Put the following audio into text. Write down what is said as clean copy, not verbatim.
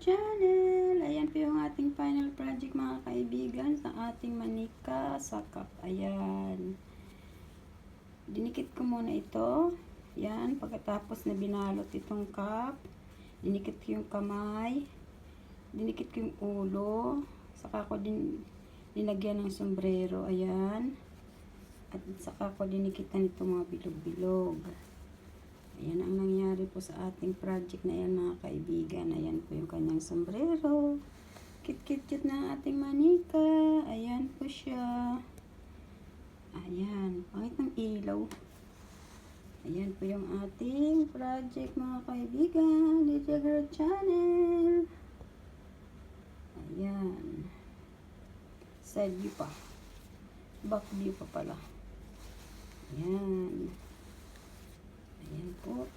Channel. Ayan po yung ating final project mga kaibigan sa ating manika sa cup. Ayan. Dinikit ko muna ito. Ayan. Pagkatapos na binalot itong cup, dinikit ko yung kamay, dinikit ko yung ulo, saka ko din nilagyan ng sombrero. Ayan. At saka ko dinikitan itong mga bilog-bilog. Ayan ang nangyari po sa ating project na yan mga kaibigan. Ayan po yung kanyang sombrero. Kit-kit-kit na ating manika. Ayan po siya. Ayan. Pangit ng ilaw. Ayan po yung ating project mga kaibigan. Lydia Girl Channel. Ayan. Side view pa. Back view pa pala. Ayan. Ayan po.